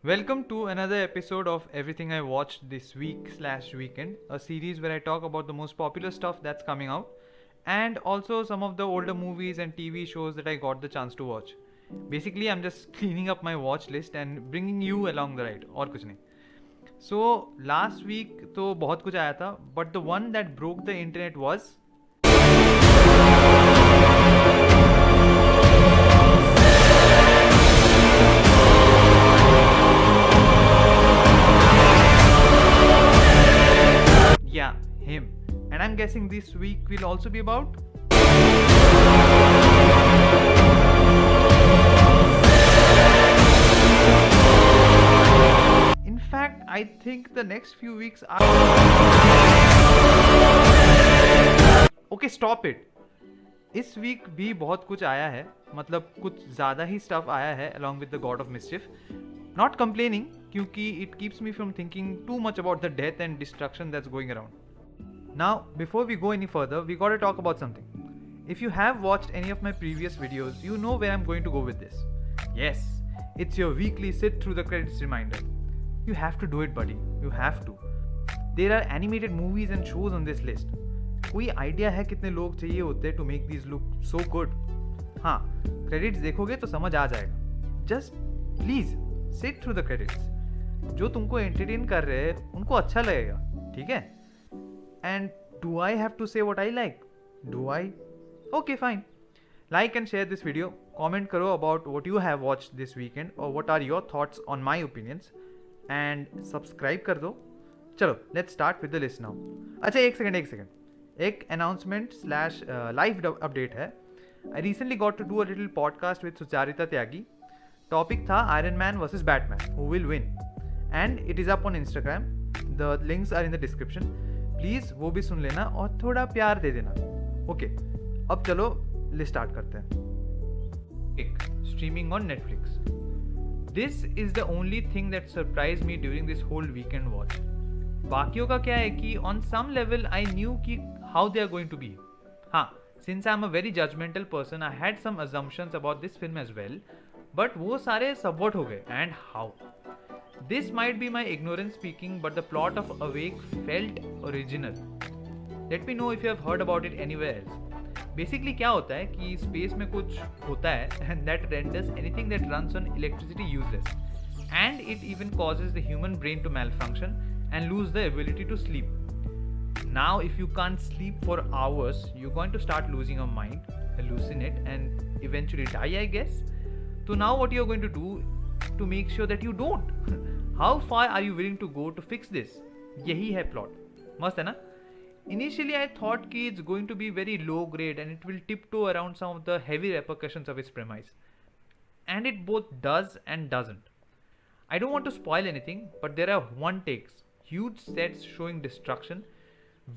Welcome to another episode of Everything I Watched This Week/Weekend, a series where I talk about the most popular stuff that's coming out and also some of the older movies and TV shows that I got the chance to watch. Basically, I'm just cleaning up my watch list and bringing you along the ride, और कुछ नहीं. So, last week तो बहुत कुछ आया था, but the one that broke the internet was yeah, him. And I'm guessing this week will also be about. In fact, I think the next few weeks are. Okay, stop it. इस week भी बहुत कुछ आया है, मतलब कुछ ज़्यादा ही stuff आया है along with the god of mischief. Not complaining, क्योंकि it keeps me from thinking too much about the death and destruction that's going around. Now, before we go any further, we gotta talk about something. If you have watched any of my previous videos, you know where I'm going to go with this. Yes, it's your weekly sit through the credits reminder. You have to do it, buddy. You have to. There are animated movies and shows on this list. कोई idea है कितने लोग चाहिए होते हैं to make these look so good? हाँ, credits देखोगे तो समझ आ जाएगा. Just please sit through the credits. जो तुमको एंटरटेन कर रहे हैं उनको अच्छा लगेगा, ठीक है? And do I have to say what I like? Do I? Okay, fine. Like and share this video. Comment karo about what you have watched this weekend or what are your thoughts on my opinions. And subscribe कर दो. चलो, let's start with the list now. अच्छा, एक second. एक announcement slash live update है. I recently got to do a little podcast with Sucharita Tyagi. Topic था Iron Man versus Batman. Who will win? And it is up on Instagram. The links are in the description. Please वो भी सुन लेना और थोड़ा प्यार दे देना. Okay, अब चलो लिस्ट स्टार्ट करते हैं. एक, streaming on Netflix. This is the only thing that surprise me during this whole weekend watch. बाकियों का क्या है कि on some level I knew कि how they are going to be. हाँ, since I am a very judgemental person I had some assumptions about this film as well, but वो सारे subvert हो गए. And how? This might be my ignorance speaking, but the plot of Awake felt original. Let me know if you have heard about it anywhere else. Basically क्या होता है कि space में कुछ होता है and that renders anything that runs on electricity useless. And it even causes the human brain to malfunction and lose the ability to sleep. Now if you can't sleep for hours, you're going to start losing your mind, hallucinate and eventually die, I guess. So now what you're going to do to make sure that you don't? How far are you willing to go to fix this? यही है plot. मस्त है ना? Initially I thought कि it's going to be very low grade and it will tiptoe around some of the heavy repercussions of its premise. And it both does and doesn't. I don't want to spoil anything, but there are one takes, huge sets showing destruction,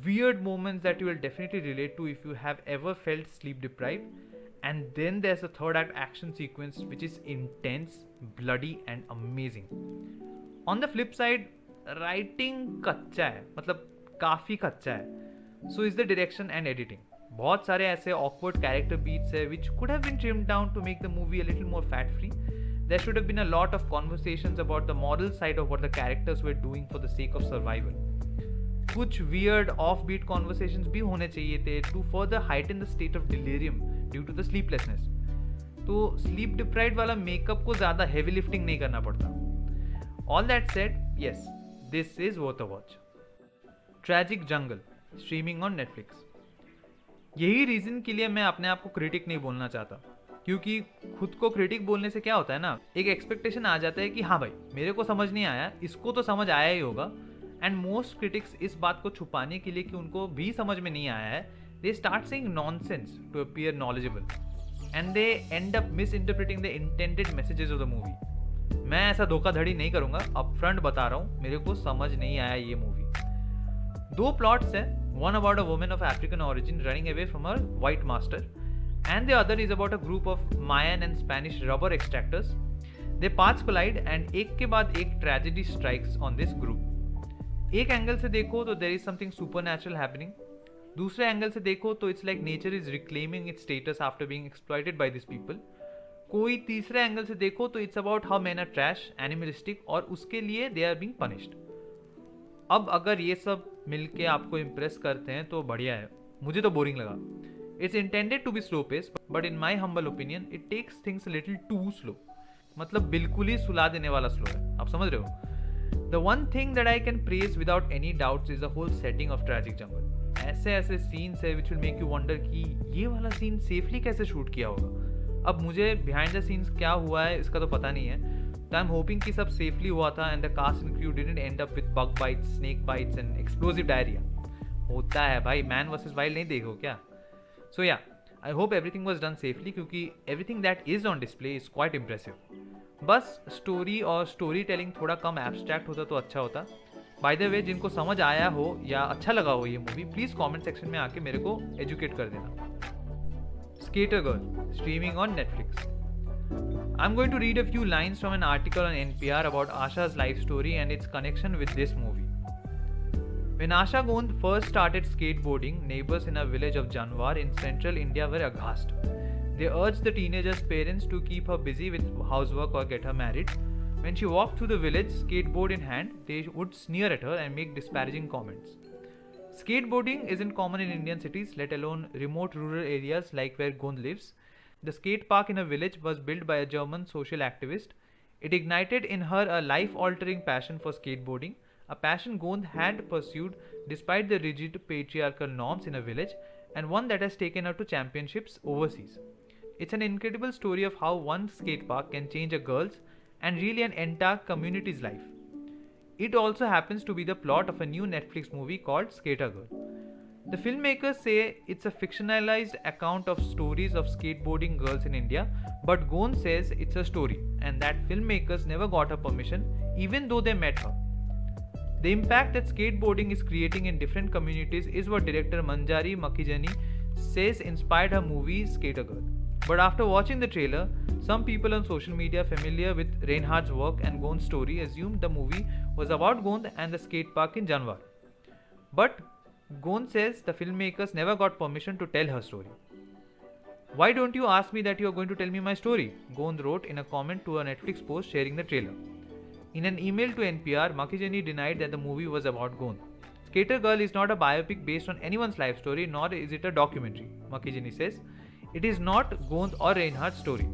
weird moments that you will definitely relate to if you have ever felt sleep deprived, and then there's the third act action sequence which is intense, bloody and amazing. On the flip side, writing कच्चा है, मतलब काफ़ी कच्चा है. So is the direction and editing. बहुत सारे ऐसे awkward character beats है which could have been trimmed down to make the movie a little more fat free. There should have been a lot of conversations about the moral side of what the characters were doing for the sake of survival. कुछ weird offbeat conversations भी होने चाहिए थे to further heighten the state of delirium due to the sleeplessness. तो sleep deprived वाला makeup को ज़्यादा heavy lifting नहीं करना पड़ता. All that said, yes, this is worth a watch. Tragic Jungle, streaming on Netflix. यही रीज़न के लिए मैं अपने आप को क्रिटिक नहीं बोलना चाहता, क्योंकि खुद को क्रिटिक बोलने से क्या होता है ना, एक एक्सपेक्टेशन आ जाता है कि हाँ भाई मेरे को समझ नहीं आया, इसको तो समझ आया ही होगा. एंड मोस्ट क्रिटिक्स इस बात को छुपाने के लिए कि उनको भी समझ में नहीं आया है, they start saying nonsense to appear knowledgeable and they end up misinterpreting the intended messages of the movie. मैं ऐसा धोखाधड़ी नहीं करूंगा, अपफ्रंट बता रहा हूँ, मेरे को समझ नहीं आया ये मूवी. दो प्लॉट्स हैं, one about a woman of African origin running away from her white master, and the other is about a group of Mayan and Spanish rubber extractors. Their paths collide and एक के बाद एक tragedy strikes on this group. एक angle से देखो तो there is something supernatural happening. दूसरे angle से देखो तो it's like nature is reclaiming its status after being exploited by these people. कोई तीसरे एंगल से देखो तो it's about how man are trash, animalistic, और उसके लिए दे आर बीइंग पनिश्ड। अब अगर ये सब मिलके आपको इम्प्रेस करते हैं तो बढ़िया है, मुझे तो बोरिंग लगा। It's intended to be slow pace, but in my humble opinion it takes things little too slow. मतलब बिल्कुल ही सुला देने वाला स्लो है, आप समझ रहे हो। The one thing that I can praise without any doubts is the whole setting of tragic jungle. ऐसे ऐसे सीन्स है which will make you wonder कि ये वाला सीन सेफली कैसे शूट किया होगा। अब मुझे बिहाइंड द सीन्स क्या हुआ है इसका तो पता नहीं है, तो आई एम होपिंग कि सब सेफली हुआ था and the cast and crew didn't end up with bug bites, snake bites and explosive diarrhoea. होता है भाई, मैन वर्सेस वाइल्ड नहीं देखो क्या। So yeah, I hope everything was done safely, क्योंकि everything that is on display is quite impressive. बस story और storytelling थोड़ा कम एब्स्ट्रैक्ट होता तो अच्छा होता। बाय द वे, जिनको समझ आया हो या अच्छा लगा हो ये मूवी, प्लीज कमेंट सेक्शन में आके मेरे को एजुकेट कर देना। Skater Girl, streaming on Netflix. I'm going to read a few lines from an article on NPR about Asha's life story and its connection with this movie. When Asha Gond first started skateboarding, neighbors in a village of Janwar in central India were aghast. They urged the teenager's parents to keep her busy with housework or get her married. When she walked through the village, skateboard in hand, they would sneer at her and make disparaging comments. Skateboarding isn't common in Indian cities, let alone remote rural areas like where Gond lives. The skate park in a village was built by a German social activist. It ignited in her a life-altering passion for skateboarding, a passion Gond had pursued despite the rigid patriarchal norms in a village, and one that has taken her to championships overseas. It's an incredible story of how one skate park can change a girl's and really an entire community's life. It also happens to be the plot of a new Netflix movie called Skater Girl. The filmmakers say it's a fictionalized account of stories of skateboarding girls in India, but Gond says it's a story and that filmmakers never got her permission even though they met her. The impact that skateboarding is creating in different communities is what director Manjari Makijani says inspired her movie Skater Girl. But after watching the trailer, some people on social media familiar with Reinhardt's work and Gond's story assumed the movie was about Gond and the skate park in Janwar. But Gond says the filmmakers never got permission to tell her story. Why don't you ask me that you are going to tell me my story? Gond wrote in a comment to a Netflix post sharing the trailer. In an email to NPR, Makijani denied that the movie was about Gond. Skater Girl is not a biopic based on anyone's life story, nor is it a documentary, Makijani says. It is not Gond or Reinhardt's story.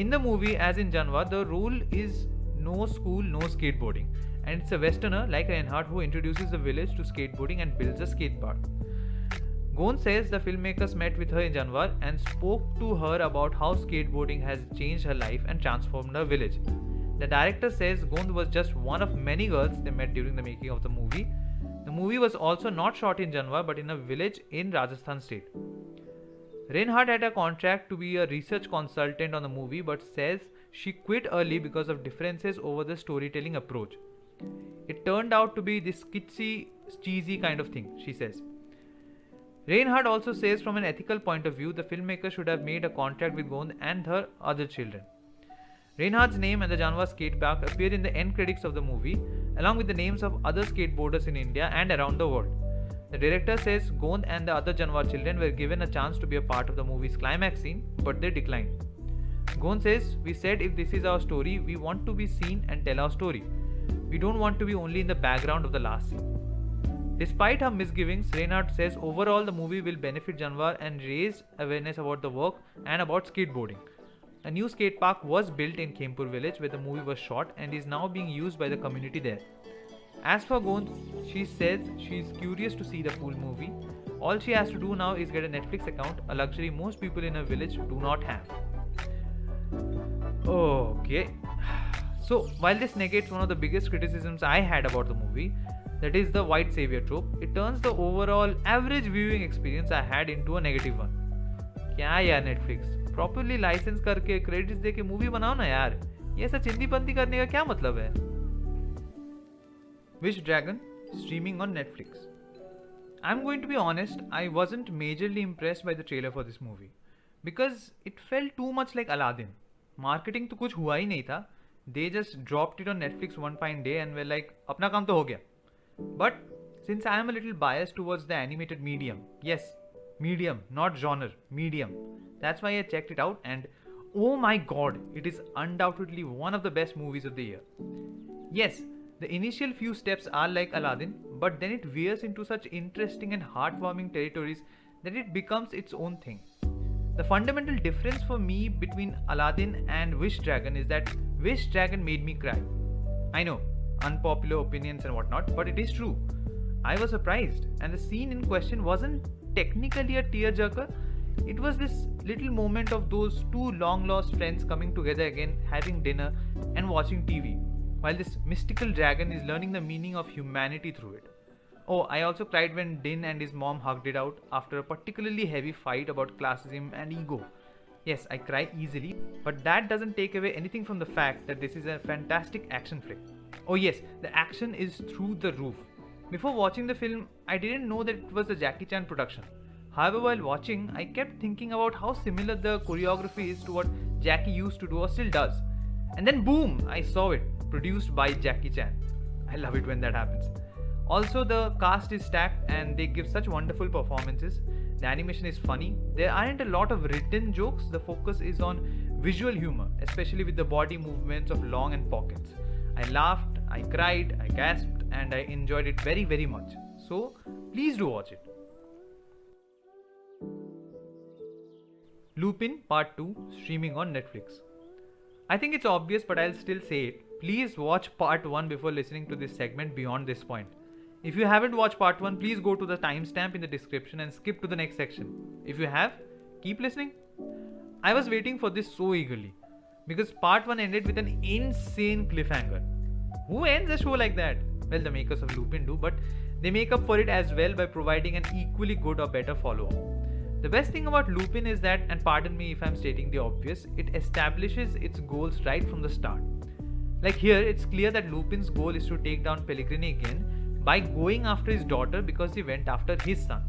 In the movie, as in Janwar, the rule is no school, no skateboarding, and it's a westerner like Reinhardt who introduces the village to skateboarding and builds a skate park. Gond says the filmmakers met with her in Janwar and spoke to her about how skateboarding has changed her life and transformed her village. The director says Gond was just one of many girls they met during the making of the movie. The movie was also not shot in Janwar but in a village in Rajasthan state. Reinhardt had a contract to be a research consultant on the movie but says she quit early because of differences over the storytelling approach. It turned out to be this kitschy, cheesy kind of thing, she says. Reinhardt also says from an ethical point of view, the filmmaker should have made a contract with Gond and her other children. Reinhardt's name and the Janwar skate park appear in the end credits of the movie, along with the names of other skateboarders in India and around the world. The director says Gond and the other Janwar children were given a chance to be a part of the movie's climax scene, but they declined. Gond says, "We said if this is our story, we want to be seen and tell our story. We don't want to be only in the background of the last scene." Despite her misgivings, Reinhardt says overall the movie will benefit Janwar and raise awareness about the work and about skateboarding. A new skate park was built in Khempur village where the movie was shot and is now being used by the community there. As for Gond, she says she is curious to see the full movie. All she has to do now is get a Netflix account, a luxury most people in her village do not have. Okay. So, while this negates one of the biggest criticisms I had about the movie, that is the white savior trope, it turns the overall average viewing experience I had into a negative one. क्या यार Netflix, properly license करके credits दे के movie बनाओ ना यार, ये ऐसा चिंदी-पंदी करने का क्या मतलब है? Wish Dragon, streaming on Netflix. I'm going to be honest, I wasn't majorly impressed by the trailer for this movie because it felt too much like Aladdin. Marketing तो कुछ हुआ ही नहीं था. They just dropped it on Netflix one fine day and were like, अपना काम तो हो गया. But since I am a little biased towards the animated medium, yes, medium, not genre, medium. That's why I checked it out and Oh my god, it is undoubtedly one of the best movies of the year. Yes, the initial few steps are like Aladdin, but then it veers into such interesting and heartwarming territories that it becomes its own thing. The fundamental difference for me between Aladdin and Wish Dragon is that Wish Dragon made me cry. I know, unpopular opinions and whatnot, but it is true. I was surprised, and the scene in question wasn't technically a tearjerker. It was this little moment of those two long lost friends coming together again, having dinner, and watching TV, while this mystical dragon is learning the meaning of humanity through it. Oh, I also cried when Din and his mom hugged it out after a particularly heavy fight about classism and ego. Yes, I cry easily, but that doesn't take away anything from the fact that this is a fantastic action flick. Oh, yes, the action is through the roof. Before watching the film, I didn't know that it was a Jackie Chan production. However, while watching, I kept thinking about how similar the choreography is to what Jackie used to do or still does. And then boom, I saw it, produced by Jackie Chan. I love it when that happens. Also, the cast is stacked and they give such wonderful performances. The animation is funny. There aren't a lot of written jokes, the focus is on visual humor, especially with the body movements of Long and Pockets. I laughed, I cried, I gasped, and I enjoyed it very, very much. So, please do watch it. Lupin Part 2 streaming on Netflix. I think it's obvious, but I'll still say it. Please watch Part 1 before listening to this segment beyond this point. If you haven't watched Part 1, please go to the timestamp in the description and skip to the next section. If you have, keep listening. I was waiting for this so eagerly because Part 1 ended with an insane cliffhanger. Who ends a show like that? Well, the makers of Lupin do, but they make up for it as well by providing an equally good or better follow-up. The best thing about Lupin is that, and pardon me if I'm stating the obvious, it establishes its goals right from the start. Like here, it's clear that Lupin's goal is to take down Pellegrini again by going after his daughter because he went after his son.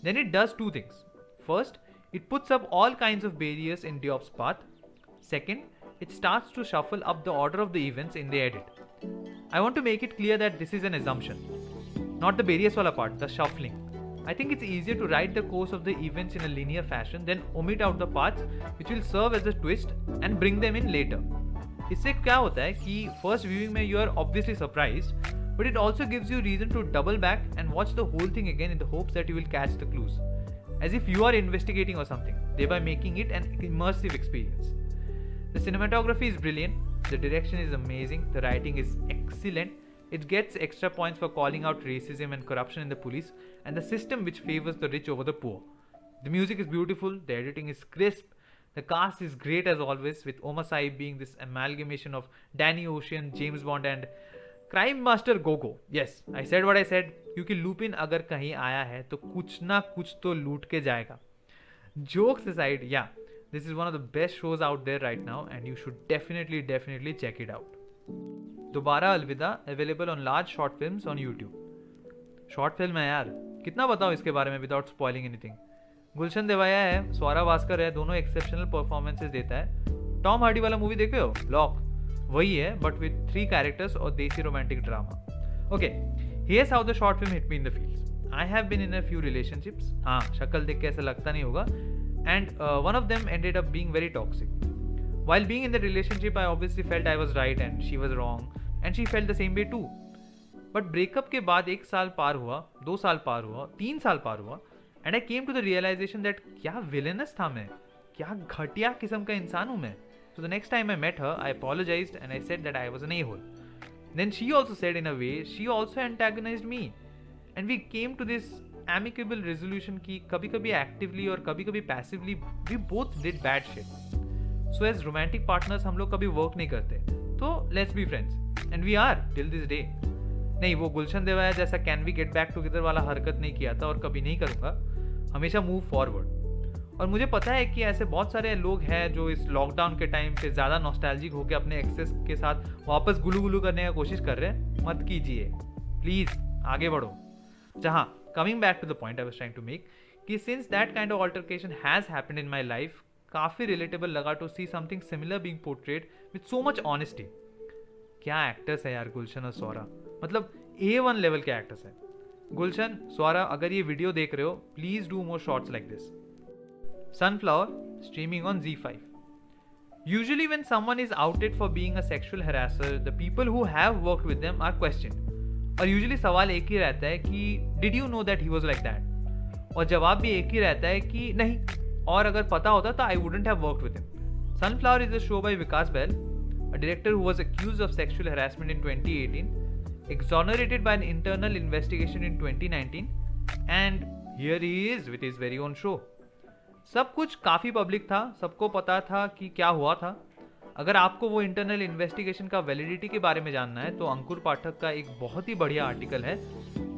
Then it does two things. First, it puts up all kinds of barriers in Diop's path. Second, it starts to shuffle up the order of the events in the edit. I want to make it clear that this is an assumption. Not the barriers wala part, the shuffling. I think it's easier to write the course of the events in a linear fashion than omit out the parts which will serve as a twist and bring them in later. इससे क्या होता है कि first viewing में you are obviously surprised, but it also gives you reason to double back and watch the whole thing again in the hopes that you will catch the clues, as if you are investigating or something, thereby making it an immersive experience. The cinematography is brilliant, the direction is amazing, the writing is excellent. It gets extra points for calling out racism and corruption in the police and the system which favors the rich over the poor. The music is beautiful, the editing is crisp, the cast is great as always, with Omar Saib being this amalgamation of Danny Ocean, James Bond and Crime Master Gogo. Yes, I said what I said, क्योंकि lupin अगर कहीं आया है तो कुछ ना कुछ तो लूट के जाएगा. Jokes aside, yeah, this is one of the best shows out there right now and you should definitely check it out. दोबारा अलविदा available on large short films on YouTube. Short film है यार, कितना बताऊँ इसके बारे में विदाउट स्पॉइलिंग एनीथिंग. गुलशन देवाया है, स्वरा भास्कर है, दोनों एक्सेप्शनल परफॉर्मेंसेस देता है. टॉम हार्डी वाला मूवी देखे हो, लॉक, वही है बट विद 3 कैरेक्टर्स और desi romantic drama. Okay, here's how the short film hit me in the fields. I have been in a few relationships. हाँ, शक्ल देख के ऐसा लगता नहीं होगा. And one of them ended up being very toxic. While being in the relationship, I obviously felt I was right and she was wrong, and she felt the same way too. But breakup के बाद 1 साल पार हुआ, 2 साल पार हुआ, 3 साल पार हुआ, and I came to the realization that क्या villainous था मैं, क्या घटिया किस्म का इंसान हूँ मैं. So the next time I met her, I apologized and I said that I was an a-hole. Then she also said in a way, she also antagonized me, and we came to this amicable resolution कि कभी-कभी actively और कभी-कभी passively we both did bad shit. So as romantic partners हम लोग कभी work नहीं करते, तो let's be friends and we are till this day. नहीं, वो गुलशन देवाया जैसा can we get back together वाला हरकत नहीं किया था और कभी नहीं करूँगा. हमेशा मूव फॉरवर्ड. और मुझे पता है कि ऐसे बहुत सारे लोग हैं जो इस लॉकडाउन के टाइम पे ज़्यादा नॉस्टैल्जिक होकर अपने एक्सेस के साथ वापस गुलू गुलू करने की कोशिश कर रहे हैं. मत कीजिए प्लीज़, आगे बढ़ो. जहाँ coming back to the point I was trying to make कि since that kind of altercation has happened in my life, काफ़ी रिलेटेबल लगा to see something similar being portrayed with so much honesty. क्या actors है यार गुलशन और स्वरा, मतलब A1 level के actors हैं. गुलशन, स्वरा, अगर ये वीडियो देख रहे हो, please do more shorts like this. Sunflower streaming on Z5. Usually, when someone is outed for being a sexual harasser, the people who have worked with them are questioned. और usually सवाल एक ही रहता है कि did you know that he was like that, और जवाब भी एक ही रहता है कि नहीं, और अगर पता होता तो I wouldn't have worked with him. Sunflower is a show by Vikas Bahl, a director who was accused of sexual harassment in 2018, exonerated by an internal investigation in 2019, and here he is with his very own show. सब कुछ काफ़ी public था, सबको पता था कि क्या हुआ था. अगर आपको वो इंटरनल इन्वेस्टिगेशन का वैलिडिटी के बारे में जानना है तो अंकुर पाठक का एक बहुत ही बढ़िया आर्टिकल है,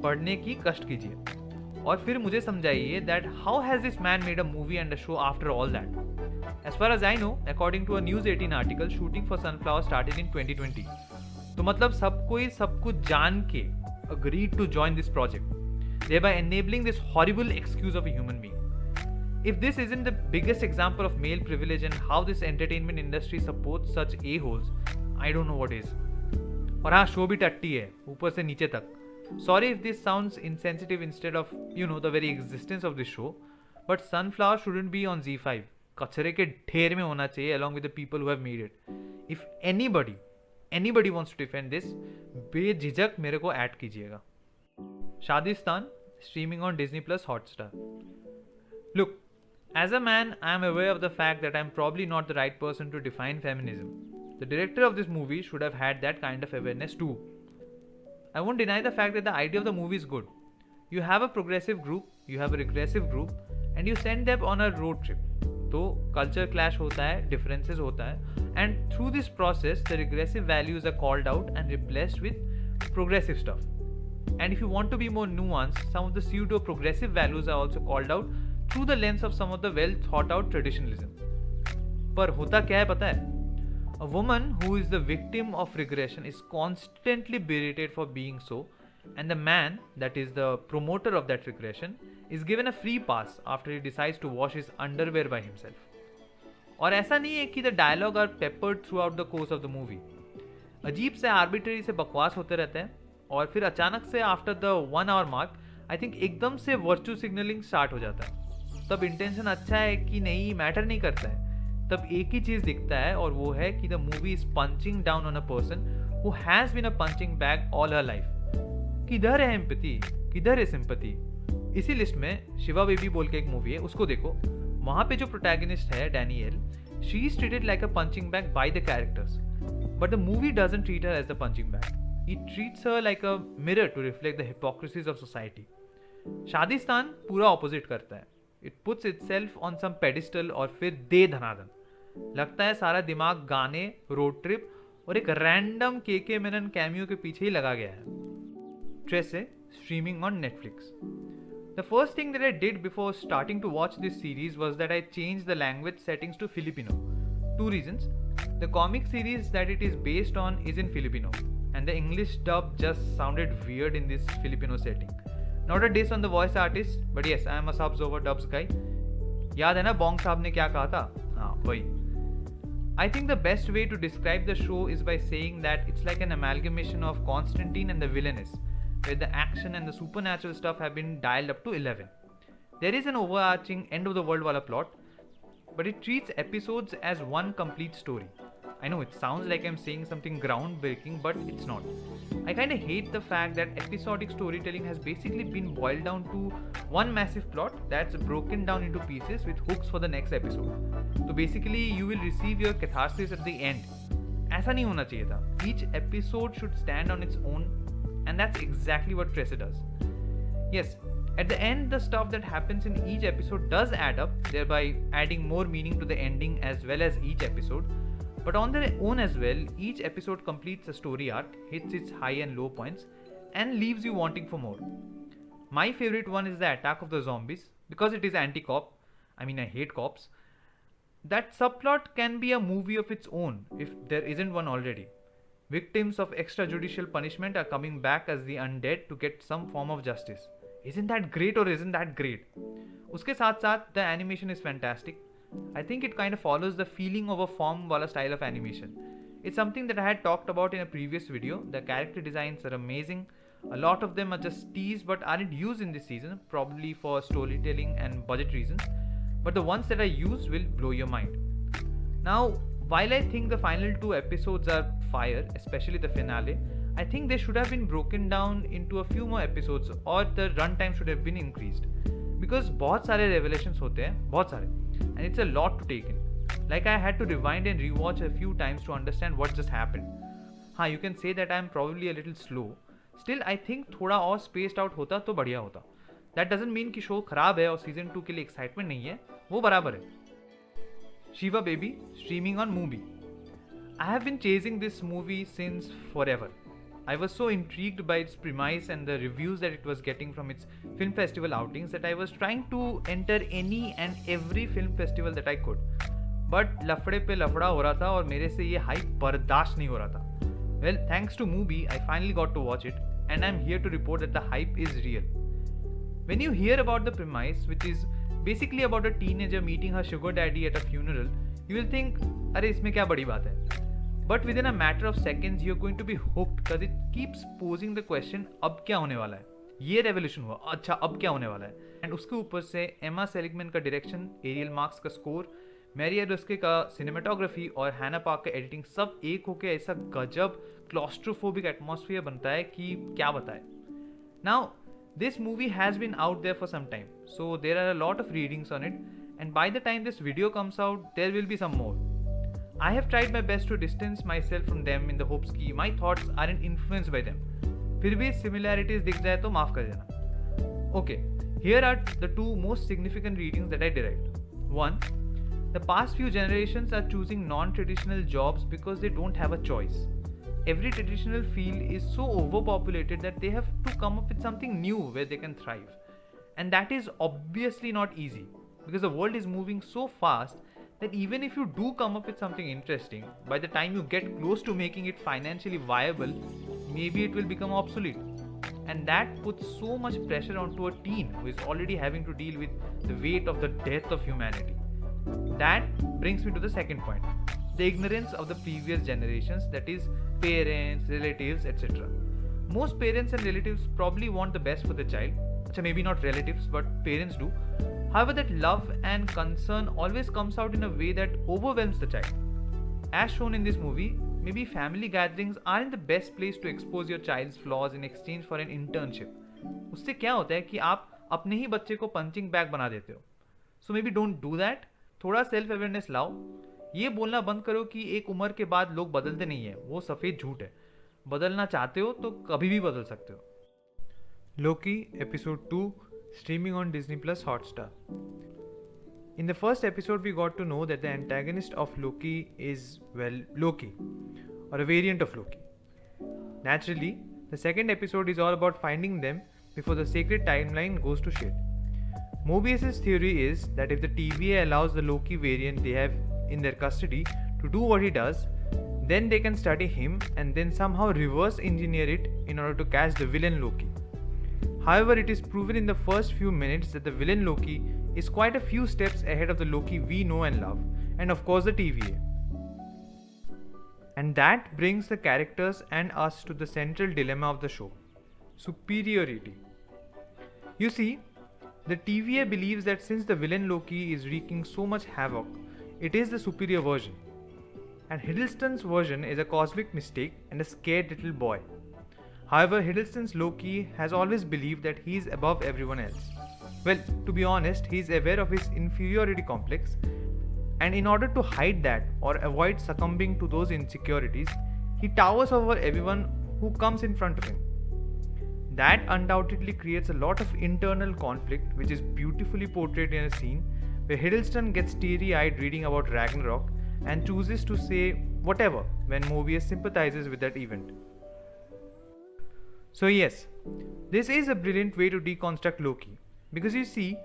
पढ़ने की कष्ट कीजिए और फिर मुझे समझाइए that how has this man made a movie and a show after all that. As far as I know, according to a News 18 article, shooting for Sunflower started in 2020. तो मतलब सब कोई सब कुछ जान के agreed to join this project, thereby enabling this horrible excuse of a human being. If this isn't the biggest example of male privilege and how this entertainment industry supports such a-holes, I don't know what is. और हाँ, show भी टट्टी है ऊपर से नीचे तक. Sorry if this sounds insensitive instead of, the very existence of this show, but Sunflower shouldn't be on Z5. कचरे के ढेर में होना चाहिए along with the people who have made it. If anybody wants to defend this, बेझिझक मेरे को add कीजिएगा. शादिस्तान streaming on Disney Plus Hotstar. Look, as a man, I am aware of the fact that I am probably not the right person to define feminism. The director of this movie should have had that kind of awareness too. I won't deny the fact that the idea of the movie is good. You have a progressive group, you have a regressive group, and you send them on a road trip. तो culture clash होता है, differences होता है, and through this process the regressive values are called out and replaced with progressive stuff. And if you want to be more nuanced, some of the pseudo progressive values are also called out through the lens of some of the well thought out traditionalism. पर होता क्या है पता है? A woman who is the victim of regression is constantly berated for being so, and the man, that is the promoter of that regression, is given a free pass after he decides to wash his underwear by himself. और ऐसा नहीं है कि the dialogue are peppered throughout the course of the movie. अजीब से arbitrary से बकवास होते रहते हैं और फिर अचानक से after the 1 hour mark I think एकदम से वर्चू सिग्नलिंग स्टार्ट हो जाता है. तब इंटेंशन अच्छा है कि नहीं मैटर नहीं करता है. तब एक ही चीज़ दिखता है और वो है कि the movie is punching down on a person who has been a punching bag all her life. किधर है एम्पैथी, किधर है सिंपैथी? इसी लिस्ट में शिवा बेबी बोल के एक मूवी है, उसको देखो. वहाँ पे जो प्रोटैगनिस्ट है Daniel, she is treated like a punching bag by the characters, but the movie doesn't treat her as the punching bag. It treats her like a mirror to reflect the hypocrisies of society. Shadistan पूरा opposite करता है. It puts itself on some pedestal और फिर दे धनाधन. लगता है सारा दिमाग गाने, रोड ट्रिप और एक रैंडम के मेनन कैमियो के पीछे ही लगा गया है. ट्रेसे streaming on Netflix. The first thing that I did before starting to watch this series was that I changed the language settings to Filipino. 2 reasons. The comic series that it is based on is in Filipino, and the English dub just sounded weird in this Filipino setting. Not a diss on the voice artist, but yes, I am a subs over dubs guy. याद है ना Bong साहब ने क्या कहा था? हाँ वही. I think the best way to describe the show is by saying that it's like an amalgamation of Constantine and the Villainess, where the action and the supernatural stuff have been dialed up to 11. There is an overarching end of the world wala plot, but it treats episodes as one complete story. I know it sounds like I'm saying something groundbreaking, but it's not. I kinda hate the fact that episodic storytelling has basically been boiled down to one massive plot that's broken down into pieces with hooks for the next episode. So basically you will receive your catharsis at the end. ऐसा नहीं होना चाहिए था. Each episode should stand on its own, and that's exactly what Tressa does. Yes, at the end, the stuff that happens in each episode does add up, thereby adding more meaning to the ending as well as each episode. But on their own as well, each episode completes a story arc, hits its high and low points, and leaves you wanting for more. My favorite one is the Attack of the Zombies, because it is anti-cop. I mean, I hate cops. That subplot can be a movie of its own if there isn't one already. Victims of extrajudicial punishment are coming back as the undead to get some form of justice. Isn't that great or isn't that great? उसके साथ साथ the animation is fantastic. I think it kind of follows the feeling of a form wala style of animation. It's something that I had talked about in a previous video. The character designs are amazing. A lot of them are just teased but aren't used in this season, probably for storytelling and budget reasons. But the ones that I used will blow your mind. Now, While I think the final 2 episodes are fire, especially the finale, I think they should have been broken down into a few more episodes or the runtime should have been increased. Because बहुत सारे revelations होते हैं, बहुत सारे, and it's a lot to take in. Like I had to rewind and rewatch a few times to understand what just happened. हाँ, you can say that I'm probably a little slow. Still, I think थोड़ा और spaced out होता तो बढ़िया होता. That doesn't mean कि show खराब है और सीजन 2 के लिए एक्साइटमेंट नहीं है, वो बराबर है. Shiva Baby streaming on Mubi. I have been chasing this movie since forever. I was so intrigued by its premise and the reviews that it was getting from its film festival outings that I was trying to enter any and every film festival that I could. But लफड़े पे लफड़ा हो रहा था और मेरे से ये hype बर्दाश्त नहीं हो रहा था. Well, thanks to Mubi, I finally got to watch it and I'm here to report that the hype is real. When you hear about the premise, which is basically about a teenager meeting her sugar daddy at a funeral, you will think, अरे इसमें क्या बड़ी बात है? But within a matter of seconds, you're going to be hooked because it keeps posing the question, अब क्या होने वाला है? ये रेवोल्यूशन हुआ, अच्छा अब क्या होने वाला है? एंड उसके ऊपर से एमा सेलिगमैन का डायरेक्शन, एरियल मार्क्स का स्कोर, मैरी एडोस्के का सिनेमाटोग्राफी और हैना पार्क का एडिटिंग सब एक होकर ऐसा गजब क्लॉस्ट्रोफोबिक एटमॉस्फेयर बनता है कि क्या बताए. Now this movie has been out there for some time, so there are a lot of readings on it, and by the time this video comes out, there will be some more. I have tried my best to distance myself from them in the hopes कि my thoughts aren't influenced by them. फिर भी similarities दिख जाए तो माफ कर देना. Okay, here are the 2 most significant readings that I derived. 1. The past few generations are choosing non-traditional jobs because they don't have a choice. Every traditional field is so overpopulated that they have to come up with something new where they can thrive. And that is obviously not easy because the world is moving so fast that even if you do come up with something interesting, by the time you get close to making it financially viable, maybe it will become obsolete. And that puts so much pressure onto a teen who is already having to deal with the weight of the death of humanity. That brings me to the second point. The ignorance of the previous generations, that is parents, relatives, etc. Most parents and relatives probably want the best for the child. Achha, maybe not relatives, but parents do. However, that love and concern always comes out in a way that overwhelms the child. As shown in this movie, maybe family gatherings aren't the best place to expose your child's flaws in exchange for an internship. उससे क्या होता है कि आप अपने ही बच्चे को punching bag बना देते हो. So maybe don't do that. थोड़ा सेल्फ अवेयरनेस लाओ. ये बोलना बंद करो कि एक उम्र के बाद लोग बदलते नहीं है, वो सफ़ेद झूठ है. बदलना चाहते हो तो कभी भी बदल सकते हो. Loki episode 2 streaming on Disney Plus Hotstar. In the first episode we got to know that the antagonist of Loki is, well, Loki, or a variant of Loki. Naturally, the second episode is all about finding them before the sacred timeline goes to shit. Mobius's theory is that if the TVA allows the Loki variant they have in their custody to do what he does, then they can study him and then somehow reverse engineer it in order to catch the villain Loki. However, it is proven in the first few minutes that the villain Loki is quite a few steps ahead of the Loki we know and love, and of course the TVA. And that brings the characters and us to the central dilemma of the show: superiority. You see, the TVA believes that since the villain Loki is wreaking so much havoc, it is the superior version. And Hiddleston's version is a cosmic mistake and a scared little boy. However, Hiddleston's Loki has always believed that he is above everyone else. Well, to be honest, he is aware of his inferiority complex, and in order to hide that or avoid succumbing to those insecurities, he towers over everyone who comes in front of him. That undoubtedly creates a lot of internal conflict, which is beautifully portrayed in a scene where Hiddleston gets teary-eyed reading about Ragnarok and chooses to say whatever when Mobius sympathizes with that event. So yes, this is a brilliant way to deconstruct Loki, because you see,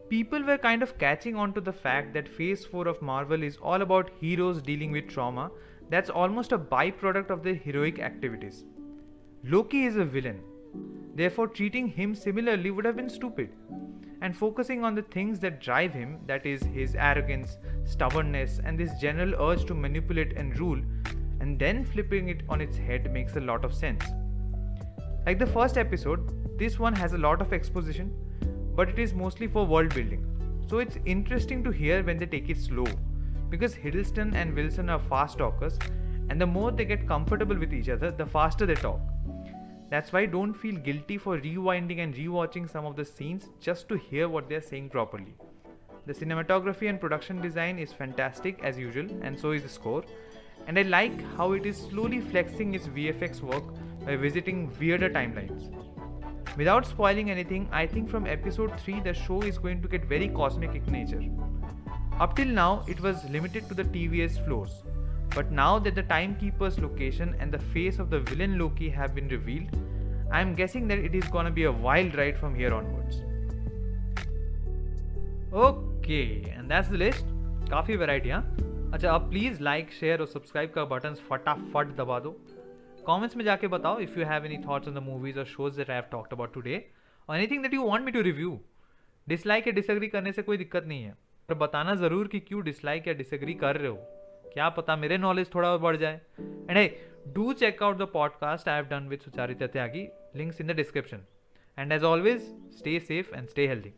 people were kind of catching on to the fact that Phase 4 of Marvel is all about heroes dealing with trauma that's almost a byproduct of their heroic activities. Loki is a villain, therefore treating him similarly would have been stupid, and focusing on the things that drive him, that is his arrogance, stubbornness, and this general urge to manipulate and rule, and then flipping it on its head makes a lot of sense. Like the first episode, this one has a lot of exposition, but it is mostly for world building, so it's interesting to hear when they take it slow, because Hiddleston and Wilson are fast talkers, and the more they get comfortable with each other, the faster they talk. That's why don't feel guilty for rewinding and rewatching some of the scenes just to hear what they're saying properly. The cinematography and production design is fantastic as usual, and so is the score. And I like how it is slowly flexing its VFX work by visiting weirder timelines. Without spoiling anything, I think from episode 3 the show is going to get very cosmic in nature. Up till now, it was limited to the TVS floors, but now that the Timekeeper's location and the face of the villain Loki have been revealed, I am guessing that it is gonna be a wild ride from here onwards. Okay, and that's the list. काफ़ी वैरायटी हाँ. अच्छा, अब please like, share और subscribe का button फटाफट दबा दो. कमेंट्स में जाके बताओ if you have any thoughts on the movies और shows that I have talked about today और anything that you want me to review. Dislike या डिसएग्री करने से कोई दिक्कत नहीं है, पर बताना ज़रूर कि क्यों डिसलाइक या डिसएग्री कर रहे हो. क्या पता मेरे नॉलेज थोड़ा और बढ़ जाए. And hey, do check out the podcast I have done with Sucharita Tyagi. Links in the description. And as always, stay safe and stay healthy.